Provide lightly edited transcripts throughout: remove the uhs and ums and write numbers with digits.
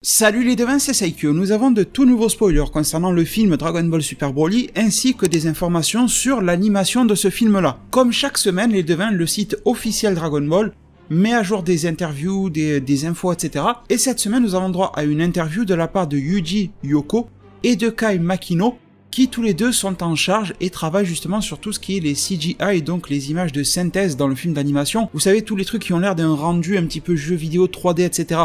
Salut les devins, c'est Saikyo. Nous avons de tout nouveaux spoilers concernant le film Dragon Ball Super Broly ainsi que des informations sur l'animation de ce film-là. Comme chaque semaine, les devins, le site officiel Dragon Ball, met à jour des interviews, des infos, etc. Et cette semaine, nous avons droit à une interview de la part de Yuji Yoko et de Kai Makino, qui tous les deux sont en charge et travaillent justement sur tout ce qui est les CGI, donc les images de synthèse dans le film d'animation. Vous savez, tous les trucs qui ont l'air d'un rendu un petit peu jeu vidéo 3D, etc.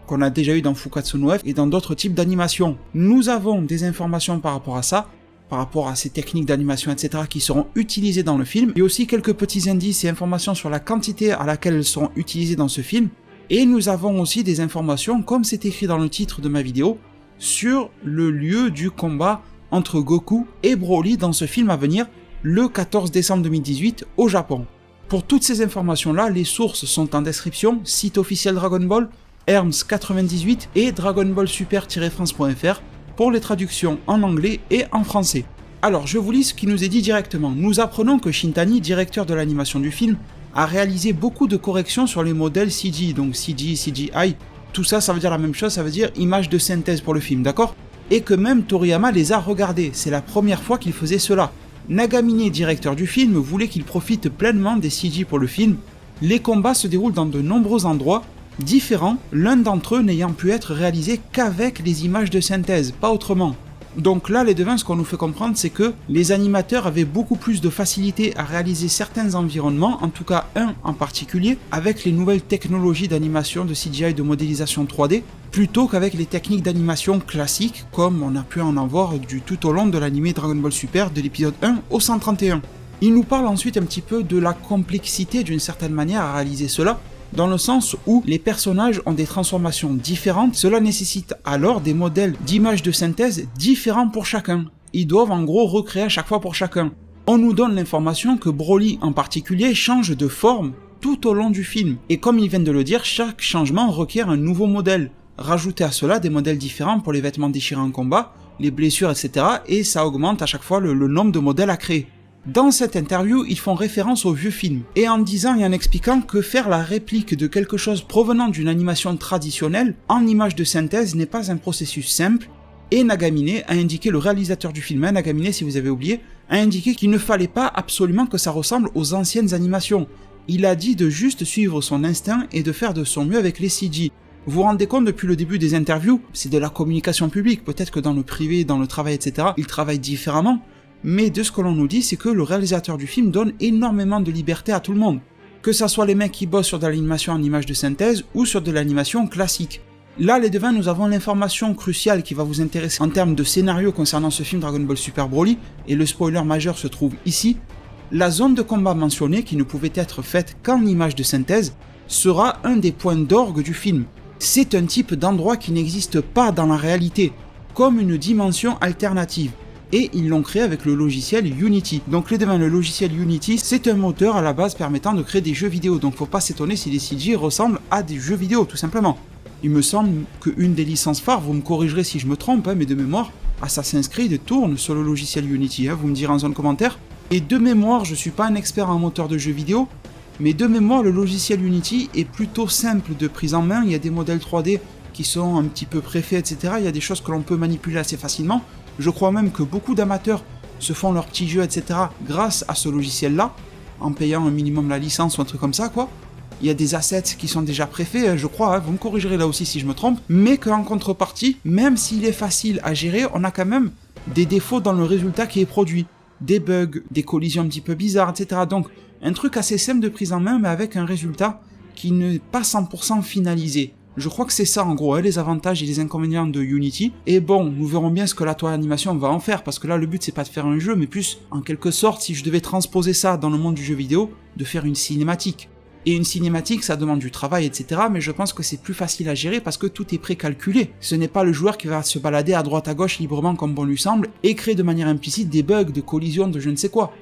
qu'on a déjà eu dans Fukatsu no F et dans d'autres types d'animation. Nous avons des informations par rapport à ça, par rapport à ces techniques d'animation, etc. qui seront utilisées dans le film, et aussi quelques petits indices et informations sur la quantité à laquelle elles seront utilisées dans ce film, et nous avons aussi des informations, comme c'est écrit dans le titre de ma vidéo, sur le lieu du combat entre Goku et Broly dans ce film à venir, le 14 décembre 2018 au Japon. Pour toutes ces informations-là, les sources sont en description, site officiel Dragon Ball, Herms98 et dragonballsuper-france.fr pour les traductions en anglais et en français. Alors je vous lis ce qui nous est dit directement. Nous apprenons que Shintani, directeur de l'animation du film, a réalisé beaucoup de corrections sur les modèles CG, donc CG, CGI, tout ça, ça veut dire la même chose, ça veut dire image de synthèse pour le film, d'accord ? Et que même Toriyama les a regardés, c'est la première fois qu'il faisait cela. Nagamine, directeur du film, voulait qu'il profite pleinement des CG pour le film. Les combats se déroulent dans de nombreux endroits différents, l'un d'entre eux n'ayant pu être réalisé qu'avec les images de synthèse, pas autrement. Donc là, les devins, ce qu'on nous fait comprendre, c'est que les animateurs avaient beaucoup plus de facilité à réaliser certains environnements, en tout cas un en particulier, avec les nouvelles technologies d'animation, de CGI, de modélisation 3D, plutôt qu'avec les techniques d'animation classiques, comme on a pu en avoir tout au long de l'animé Dragon Ball Super de l'épisode 1 au 131. Il nous parle ensuite un petit peu de la complexité d'une certaine manière à réaliser cela, dans le sens où les personnages ont des transformations différentes, cela nécessite alors des modèles d'images de synthèse différents pour chacun. Ils doivent en gros recréer à chaque fois pour chacun. On nous donne l'information que Broly en particulier change de forme tout au long du film, et comme ils viennent de le dire, chaque changement requiert un nouveau modèle. Rajoutez à cela des modèles différents pour les vêtements déchirés en combat, les blessures, etc. et ça augmente à chaque fois le nombre de modèles à créer. Dans cette interview, ils font référence au vieux film, et en disant et en expliquant que faire la réplique de quelque chose provenant d'une animation traditionnelle en image de synthèse n'est pas un processus simple, et Nagamine a indiqué, le réalisateur du film, Nagamine si vous avez oublié, a indiqué qu'il ne fallait pas absolument que ça ressemble aux anciennes animations. Il a dit de juste suivre son instinct et de faire de son mieux avec les CG. Vous vous rendez compte, depuis le début des interviews, c'est de la communication publique, peut-être que dans le privé, dans le travail, etc., ils travaillent différemment, mais de ce que l'on nous dit, c'est que le réalisateur du film donne énormément de liberté à tout le monde. Que ça soit les mecs qui bossent sur de l'animation en image de synthèse ou sur de l'animation classique. Là, les devins, nous avons l'information cruciale qui va vous intéresser en termes de scénario concernant ce film Dragon Ball Super Broly, et le spoiler majeur se trouve ici. La zone de combat mentionnée, qui ne pouvait être faite qu'en image de synthèse, sera un des points d'orgue du film. C'est un type d'endroit qui n'existe pas dans la réalité, comme une dimension alternative. Et ils l'ont créé avec le logiciel Unity. Donc les devins, le logiciel Unity, c'est un moteur à la base permettant de créer des jeux vidéo, donc faut pas s'étonner si les CG ressemblent à des jeux vidéo, tout simplement. Il me semble qu'une des licences phares, vous me corrigerez si je me trompe, mais de mémoire, Assassin's Creed tourne sur le logiciel Unity, vous me direz en zone commentaire. Et de mémoire, je suis pas un expert en moteur de jeux vidéo, mais de mémoire, le logiciel Unity est plutôt simple de prise en main, il y a des modèles 3D qui sont un petit peu préfaits, etc. Il y a des choses que l'on peut manipuler assez facilement. Je crois même que beaucoup d'amateurs se font leurs petits jeux, etc. grâce à ce logiciel-là, en payant un minimum la licence ou un truc comme ça, quoi. Il y a des assets qui sont déjà préfaits, je crois, vous me corrigerez là aussi si je me trompe, mais qu'en contrepartie, même s'il est facile à gérer, on a quand même des défauts dans le résultat qui est produit. Des bugs, des collisions un petit peu bizarres, etc. Donc, un truc assez simple de prise en main, mais avec un résultat qui n'est pas 100% finalisé. Je crois que c'est ça en gros, les avantages et les inconvénients de Unity. Et bon, nous verrons bien ce que la toile animation va en faire, parce que là le but c'est pas de faire un jeu, mais plus, en quelque sorte, si je devais transposer ça dans le monde du jeu vidéo, de faire une cinématique. Et une cinématique, ça demande du travail, etc. Mais je pense que c'est plus facile à gérer parce que tout est précalculé. Ce n'est pas le joueur qui va se balader à droite à gauche librement comme bon lui semble, et créer de manière implicite des bugs, de collisions, de je ne sais quoi.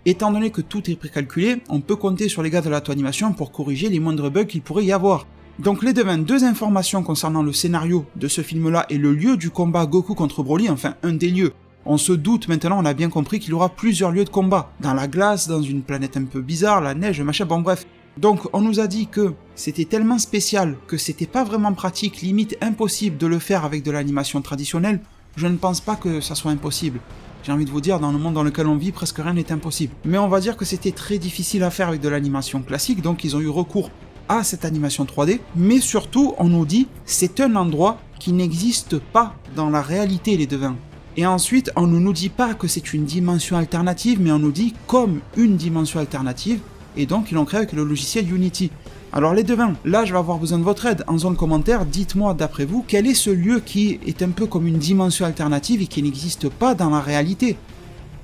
Étant donné que tout est précalculé, on peut compter sur les gars de la toile animation pour corriger les moindres bugs qu'il pourrait y avoir. Donc les devins, deux informations concernant le scénario de ce film-là et le lieu du combat Goku contre Broly, enfin un des lieux. On se doute maintenant, on a bien compris qu'il y aura plusieurs lieux de combat. Dans la glace, dans une planète un peu bizarre, la neige, machin, bon bref. Donc on nous a dit que c'était tellement spécial que c'était pas vraiment pratique, limite impossible de le faire avec de l'animation traditionnelle. Je ne pense pas que ça soit impossible. J'ai envie de vous dire, dans le monde dans lequel on vit, presque rien n'est impossible. Mais on va dire que c'était très difficile à faire avec de l'animation classique, donc ils ont eu recours à cette animation 3D. Mais surtout, on nous dit, c'est un endroit qui n'existe pas dans la réalité, les devins. Et ensuite, on ne nous dit pas que c'est une dimension alternative, mais on nous dit comme une dimension alternative, et donc ils l'ont créé avec le logiciel Unity. Alors les devins, là je vais avoir besoin de votre aide. En zone commentaire, dites-moi d'après vous, quel est ce lieu qui est un peu comme une dimension alternative et qui n'existe pas dans la réalité?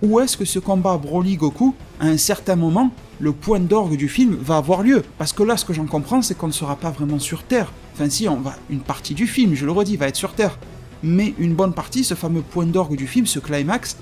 Où est-ce que ce combat Broly-Goku, à un certain moment, le point d'orgue du film va avoir lieu? Parce que là, ce que j'en comprends, c'est qu'on ne sera pas vraiment sur Terre. Enfin si, une partie du film, je le redis, va être sur Terre. Mais une bonne partie, ce fameux point d'orgue du film, ce climax,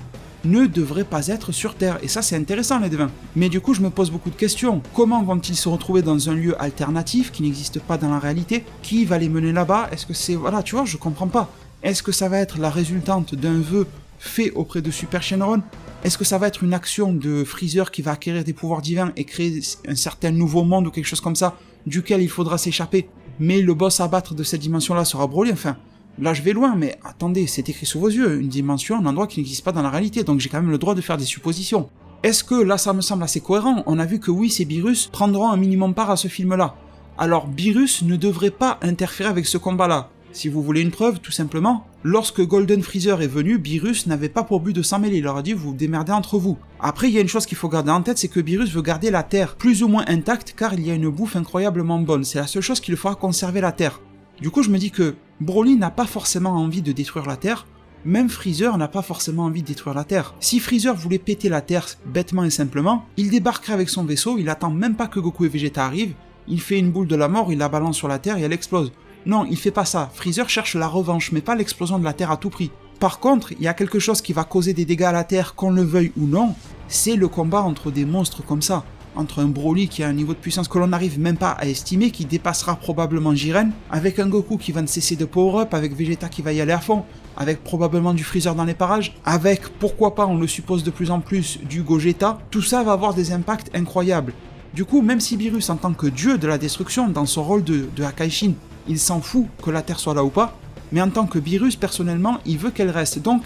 ne devrait pas être sur Terre. Et ça, c'est intéressant, les devins. Mais du coup, je me pose beaucoup de questions. Comment vont-ils se retrouver dans un lieu alternatif qui n'existe pas dans la réalité? Qui va les mener là-bas? Est-ce que c'est... Voilà, tu vois, je comprends pas. Est-ce que ça va être la résultante d'un vœu fait auprès de Super Shenron? Est-ce que ça va être une action de Freezer qui va acquérir des pouvoirs divins et créer un certain nouveau monde ou quelque chose comme ça, duquel il faudra s'échapper? Mais le boss à battre de cette dimension-là sera Broly, enfin... Là je vais loin, mais attendez, c'est écrit sous vos yeux, une dimension, un endroit qui n'existe pas dans la réalité, donc j'ai quand même le droit de faire des suppositions. Est-ce que là ça me semble assez cohérent? On a vu que Whis et Beerus prendront un minimum part à ce film-là. Alors Beerus ne devrait pas interférer avec ce combat-là. Si vous voulez une preuve, tout simplement, lorsque Golden Freezer est venu, Beerus n'avait pas pour but de s'en mêler, il leur a dit vous vous démerdez entre vous. Après il y a une chose qu'il faut garder en tête, c'est que Beerus veut garder la Terre plus ou moins intacte car il y a une bouffe incroyablement bonne, c'est la seule chose qui le fera conserver la Terre. Du coup je me dis que Broly n'a pas forcément envie de détruire la Terre, même Freezer n'a pas forcément envie de détruire la Terre. Si Freezer voulait péter la Terre bêtement et simplement, il débarquerait avec son vaisseau, il attend même pas que Goku et Vegeta arrivent, il fait une boule de la mort, il la balance sur la Terre et elle explose. Non, il fait pas ça, Freezer cherche la revanche, mais pas l'explosion de la Terre à tout prix. Par contre, il y a quelque chose qui va causer des dégâts à la Terre, qu'on le veuille ou non, c'est le combat entre des monstres comme ça. Entre un Broly qui a un niveau de puissance que l'on n'arrive même pas à estimer, qui dépassera probablement Jiren, avec un Goku qui va ne cesser de power-up, avec Vegeta qui va y aller à fond, avec probablement du Freezer dans les parages, avec, pourquoi pas, on le suppose de plus en plus, du Gogeta, tout ça va avoir des impacts incroyables. Du coup, même si Beerus en tant que dieu de la destruction, dans son rôle de Hakaishin, il s'en fout que la Terre soit là ou pas, mais en tant que Beerus, personnellement, il veut qu'elle reste, donc...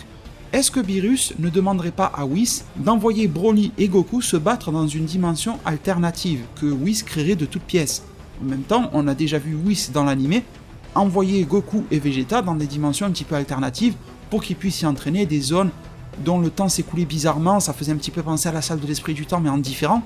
Est-ce que Beerus ne demanderait pas à Whis d'envoyer Broly et Goku se battre dans une dimension alternative que Whis créerait de toutes pièces? En même temps, on a déjà vu Whis dans l'animé envoyer Goku et Vegeta dans des dimensions un petit peu alternatives pour qu'ils puissent y entraîner des zones dont le temps s'écoulait bizarrement, ça faisait un petit peu penser à la salle de l'esprit du temps mais en différent.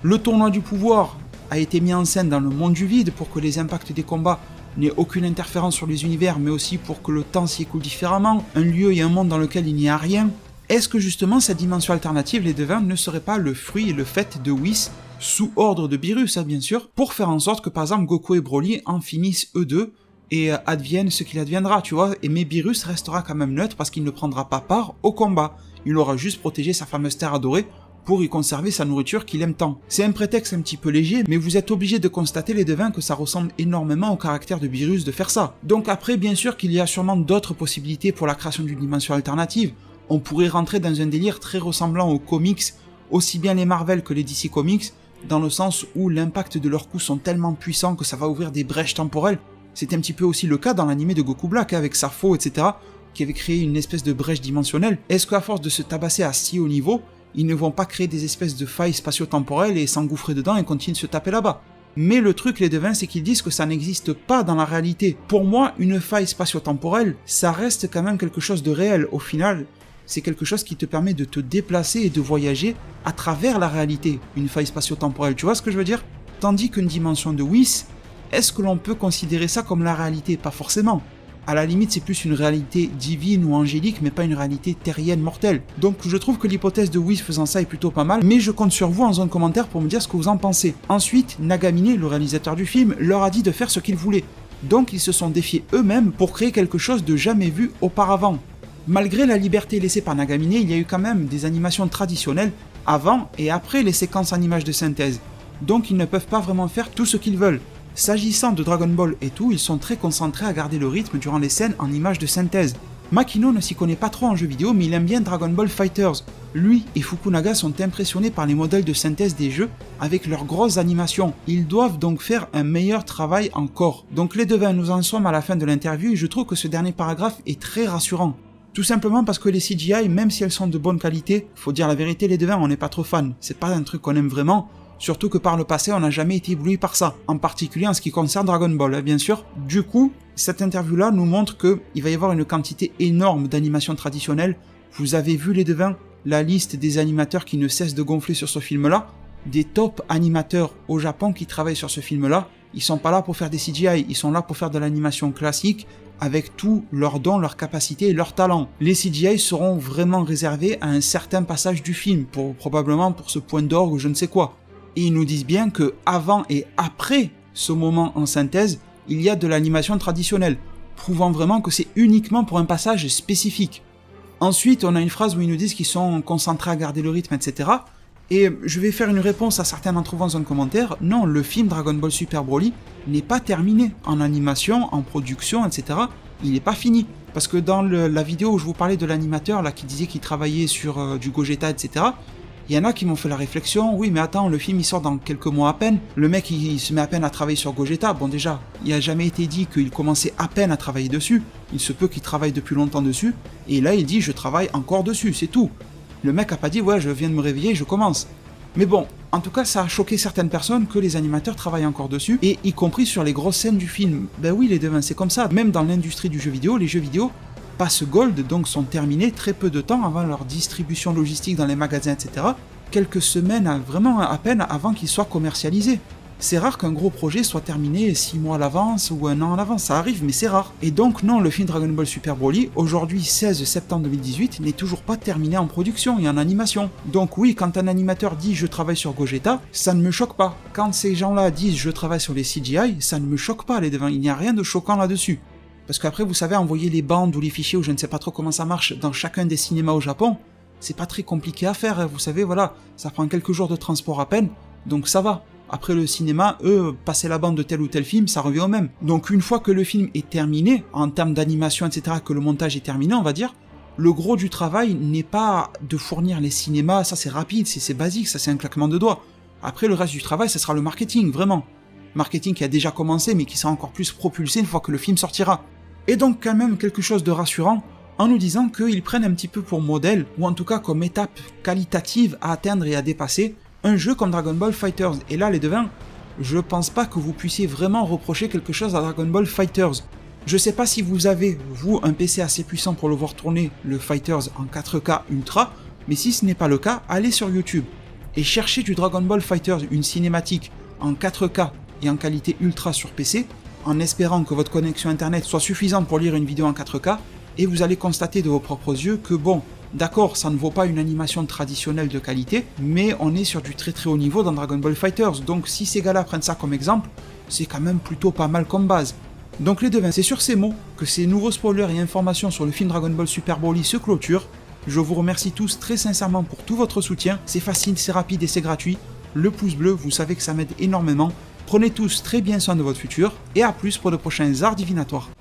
Le tournoi du pouvoir a été mis en scène dans le monde du vide pour que les impacts des combats n'ait aucune interférence sur les univers, mais aussi pour que le temps s'y écoule différemment, un lieu et un monde dans lequel il n'y a rien. Est-ce que justement cette dimension alternative, les devins, ne serait pas le fruit et le fait de Whis, sous ordre de Beerus, bien sûr, pour faire en sorte que par exemple Goku et Broly en finissent eux deux, et advienne ce qu'il adviendra, tu vois, mais Beerus restera quand même neutre parce qu'il ne prendra pas part au combat, il aura juste protégé sa fameuse terre adorée, pour y conserver sa nourriture qu'il aime tant. C'est un prétexte un petit peu léger, mais vous êtes obligés de constater les devins que ça ressemble énormément au caractère de Beerus de faire ça. Donc après, bien sûr qu'il y a sûrement d'autres possibilités pour la création d'une dimension alternative. On pourrait rentrer dans un délire très ressemblant aux comics, aussi bien les Marvel que les DC Comics, dans le sens où l'impact de leurs coups sont tellement puissants que ça va ouvrir des brèches temporelles. C'était un petit peu aussi le cas dans l'animé de Goku Black, avec Safo, etc., qui avait créé une espèce de brèche dimensionnelle. Est-ce qu'à force de se tabasser à si haut niveau, ils ne vont pas créer des espèces de failles spatio-temporelles et s'engouffrer dedans et continuer de se taper là-bas? Mais le truc, les devins, c'est qu'ils disent que ça n'existe pas dans la réalité. Pour moi, une faille spatio-temporelle, ça reste quand même quelque chose de réel. Au final, c'est quelque chose qui te permet de te déplacer et de voyager à travers la réalité, une faille spatio-temporelle, tu vois ce que je veux dire? Tandis qu'une dimension de Whis, est-ce que l'on peut considérer ça comme la réalité? Pas forcément. À la limite, c'est plus une réalité divine ou angélique, mais pas une réalité terrienne mortelle. Donc je trouve que l'hypothèse de Whis faisant ça est plutôt pas mal, mais je compte sur vous en zone commentaire pour me dire ce que vous en pensez. Ensuite, Nagamine, le réalisateur du film, leur a dit de faire ce qu'ils voulaient. Donc ils se sont défiés eux-mêmes pour créer quelque chose de jamais vu auparavant. Malgré la liberté laissée par Nagamine, il y a eu quand même des animations traditionnelles avant et après les séquences en images de synthèse. Donc ils ne peuvent pas vraiment faire tout ce qu'ils veulent. S'agissant de Dragon Ball et tout, ils sont très concentrés à garder le rythme durant les scènes en images de synthèse. Makino ne s'y connaît pas trop en jeux vidéo, mais il aime bien Dragon Ball FighterZ. Lui et Fukunaga sont impressionnés par les modèles de synthèse des jeux avec leurs grosses animations. Ils doivent donc faire un meilleur travail encore. Donc les devins, nous en sommes à la fin de l'interview et je trouve que ce dernier paragraphe est très rassurant. Tout simplement parce que les CGI, même si elles sont de bonne qualité, faut dire la vérité, les devins, on n'est pas trop fans. C'est pas un truc qu'on aime vraiment. Surtout que par le passé, on n'a jamais été ébloui par ça, en particulier en ce qui concerne Dragon Ball, bien sûr. Du coup, cette interview-là nous montre qu'il va y avoir une quantité énorme d'animations traditionnelles. Vous avez vu les devins, la liste des animateurs qui ne cessent de gonfler sur ce film-là, des top animateurs au Japon qui travaillent sur ce film-là. Ils sont pas là pour faire des CGI, ils sont là pour faire de l'animation classique, avec tous leurs dons, leurs capacités et leurs talents. Les CGI seront vraiment réservés à un certain passage du film, probablement pour ce point d'orgue ou je ne sais quoi. Et ils nous disent bien que avant et après ce moment en synthèse, il y a de l'animation traditionnelle, prouvant vraiment que c'est uniquement pour un passage spécifique. Ensuite, on a une phrase où ils nous disent qu'ils sont concentrés à garder le rythme, etc. Et je vais faire une réponse à certains d'entre vous en zone commentaire. Non, le film Dragon Ball Super Broly n'est pas terminé en animation, en production, etc. Il n'est pas fini. Parce que dans la vidéo où je vous parlais de l'animateur là qui disait qu'il travaillait sur du Gogeta, etc., il y en a qui m'ont fait la réflexion, oui mais attends, le film il sort dans quelques mois à peine, le mec il se met à peine à travailler sur Gogeta, bon déjà, il n'a jamais été dit qu'il commençait à peine à travailler dessus, il se peut qu'il travaille depuis longtemps dessus, et là il dit je travaille encore dessus, c'est tout. Le mec a pas dit ouais je viens de me réveiller, je commence. Mais bon, en tout cas ça a choqué certaines personnes que les animateurs travaillent encore dessus, et y compris sur les grosses scènes du film. Ben oui les devins, c'est comme ça, même dans l'industrie du jeu vidéo, les jeux vidéo passent gold, donc sont terminés très peu de temps avant leur distribution logistique dans les magasins, etc. Quelques semaines, vraiment à peine avant qu'ils soient commercialisés. C'est rare qu'un gros projet soit terminé 6 mois à l'avance ou 1 an à l'avance, ça arrive mais c'est rare. Et donc non, le film Dragon Ball Super Broly, aujourd'hui 16 septembre 2018, n'est toujours pas terminé en production et en animation. Donc oui, quand un animateur dit je travaille sur Gogeta, ça ne me choque pas. Quand ces gens-là disent je travaille sur les CGI, ça ne me choque pas les devins, il n'y a rien de choquant là-dessus. Parce qu'après, vous savez, envoyer les bandes ou les fichiers, ou je ne sais pas trop comment ça marche, dans chacun des cinémas au Japon, c'est pas très compliqué à faire, hein. Vous savez, voilà, ça prend quelques jours de transport à peine, donc ça va. Après le cinéma, eux, passer la bande de tel ou tel film, ça revient au même. Donc une fois que le film est terminé, en termes d'animation, etc., que le montage est terminé, on va dire, le gros du travail n'est pas de fournir les cinémas, ça c'est rapide, c'est basique, ça c'est un claquement de doigts. Après, le reste du travail, ça sera le marketing, vraiment. Marketing qui a déjà commencé, mais qui sera encore plus propulsé une fois que le film sortira. Et donc quand même quelque chose de rassurant, en nous disant qu'ils prennent un petit peu pour modèle, ou en tout cas comme étape qualitative à atteindre et à dépasser, un jeu comme Dragon Ball FighterZ. Et là les devins, je pense pas que vous puissiez vraiment reprocher quelque chose à Dragon Ball FighterZ. Je sais pas si vous avez, vous, un PC assez puissant pour le voir tourner, le FighterZ en 4K Ultra, mais si ce n'est pas le cas, allez sur YouTube et cherchez du Dragon Ball FighterZ, une cinématique en 4K et en qualité Ultra sur PC, en espérant que votre connexion internet soit suffisante pour lire une vidéo en 4K, et vous allez constater de vos propres yeux que bon, d'accord, ça ne vaut pas une animation traditionnelle de qualité, mais on est sur du très très haut niveau dans Dragon Ball FighterZ, donc si ces gars-là prennent ça comme exemple, c'est quand même plutôt pas mal comme base. Donc les devins, c'est sur ces mots que ces nouveaux spoilers et informations sur le film Dragon Ball Super Broly se clôturent. Je vous remercie tous très sincèrement pour tout votre soutien, c'est facile, c'est rapide et c'est gratuit. Le pouce bleu, vous savez que ça m'aide énormément. Prenez tous très bien soin de votre futur, et à plus pour de prochains arts divinatoires.